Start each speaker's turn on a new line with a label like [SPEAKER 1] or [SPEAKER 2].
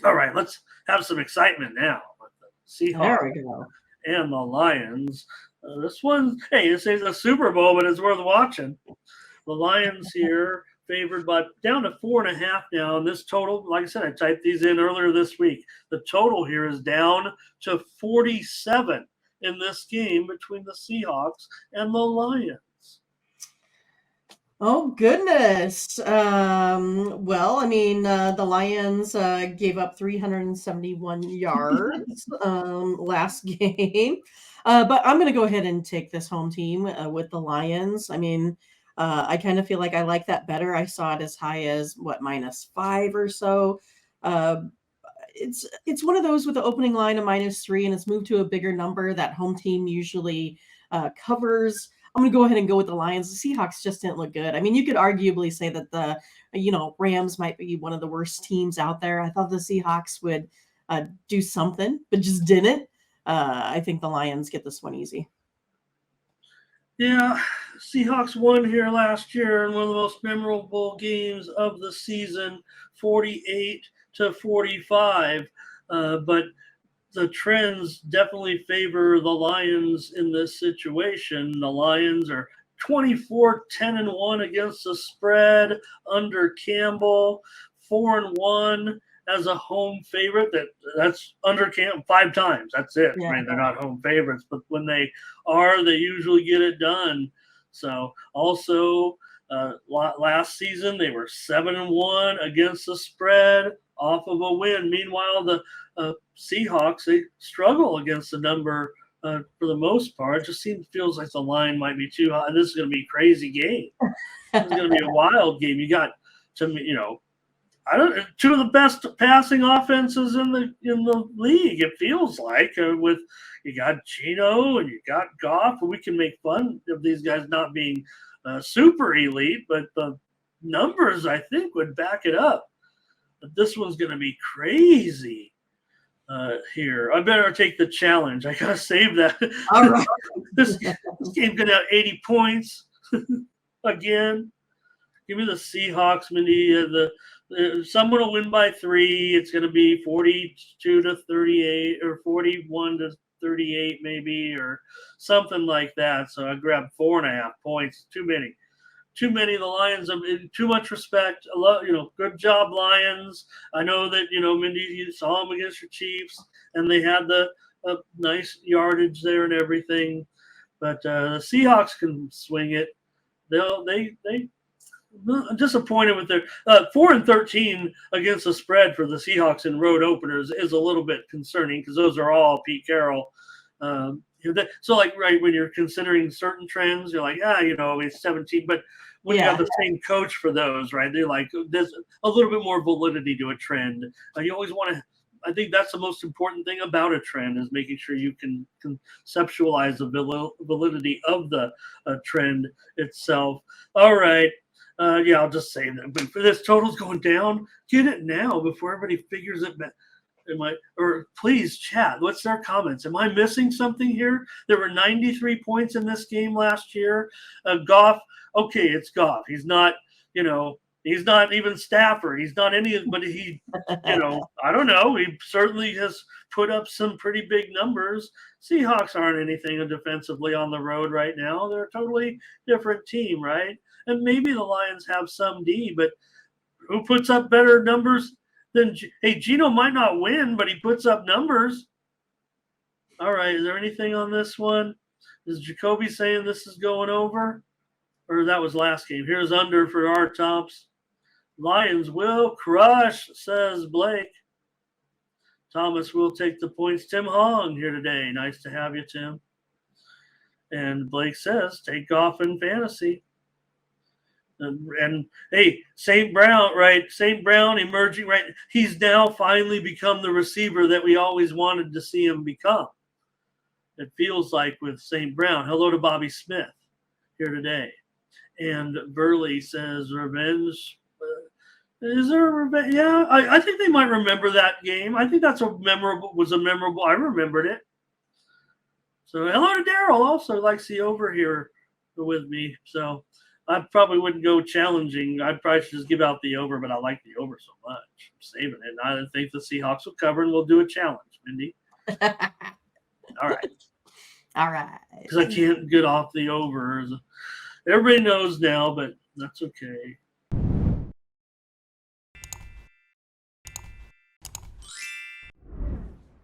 [SPEAKER 1] All right, let's have some excitement now with the
[SPEAKER 2] There
[SPEAKER 1] Seahawks
[SPEAKER 2] we go.
[SPEAKER 1] and the Lions. This one, hey, this is a Super Bowl, but it's worth watching. The Lions here favored by down to 4.5 now. And this total, like I said, I typed these in earlier this week. The total here is down to 47 in this game between the Seahawks and the Lions.
[SPEAKER 2] Oh goodness. Well, I mean, the Lions gave up 371 yards last game. But I'm going to go ahead and take this home team with the Lions. I mean, I kind of feel like I like that better. I saw it as high as what -5 or so. Uh, it's one of those with the opening line of -3, and it's moved to a bigger number that home team usually covers. I'm going to go ahead and go with the Lions. The Seahawks just didn't look good. I mean, you could arguably say that the Rams might be one of the worst teams out there. I thought the Seahawks would do something, but just didn't. I think the Lions get this one easy.
[SPEAKER 1] Yeah, Seahawks won here last year in one of the most memorable games of the season, 48-45. But the trends definitely favor the Lions in this situation. The Lions are 24-10-1 against the spread under Campbell, 4-1 as a home favorite. That's under Campbell 5 times. That's it.
[SPEAKER 2] Yeah.
[SPEAKER 1] I mean, they're not home favorites, but when they are, they usually get it done. So also last season they were 7-1 against the spread off of a win. Meanwhile, the Seahawks, they struggle against the number for the most part. It just feels like the line might be too high. This is going to be a crazy game. This is going to be a wild game. You got two of the best passing offenses in the league. It feels like with you got Gino and you got Goff, and we can make fun of these guys not being super elite, but the numbers I think would back it up. But this one's going to be crazy here. I better take the challenge. I gotta save that.
[SPEAKER 2] All right.
[SPEAKER 1] this game's gonna have 80 points again. Give me the Seahawks, Mindy. Someone will win by 3. It's going to be 42-38 or 41-38 maybe, or something like that. So I grabbed 4.5 points. Too many. The Lions. Too much respect. I love, good job, Lions. I know that, Mindy, you saw them against your Chiefs, and they had the nice yardage there and everything. But the Seahawks can swing it. I'm disappointed with their 4-13 against the spread for the Seahawks in road openers is a little bit concerning because those are all Pete Carroll. So, like, right when you're considering certain trends, you're like, it's 17. But when you have the same coach for those, right, they're like, there's a little bit more validity to a trend. You always want to. I think that's the most important thing about a trend is making sure you can conceptualize the validity of the trend itself. All right. I'll just say that. But for this total's going down, get it now before everybody figures it back. Or please chat. What's their comments? Am I missing something here? There were 93 points in this game last year. Goff, okay, it's Goff. He's not, he's not even Stafford. He's not any, but he, I don't know. He certainly has put up some pretty big numbers. Seahawks aren't anything defensively on the road right now. They're a totally different team, right? And maybe the Lions have some D, but who puts up better numbers than Gino might not win, but he puts up numbers. All right, is there anything on this one? Is Jacoby saying this is going over? Or that was last game. Here's under for our tops. Lions will crush, says Blake. Thomas will take the points. Tim Hong here today. Nice to have you, Tim. And Blake says, take off in fantasy. And hey, St. Brown, right? St. Brown emerging, right? He's now finally become the receiver that we always wanted to see him become. It feels like with St. Brown. Hello to Bobby Smith here today. And Burley says, revenge. Is there a revenge? Yeah, I think they might remember that game. I think that's I remembered it. So hello to Daryl, also likes the over here with me. So I probably wouldn't go challenging. I'd probably just give out the over, but I like the over so much. I'm saving it. And I think the Seahawks will cover and we'll do a challenge, Mindy. All right.
[SPEAKER 2] All right.
[SPEAKER 1] Because I can't get off the overs. Everybody knows now, but that's okay.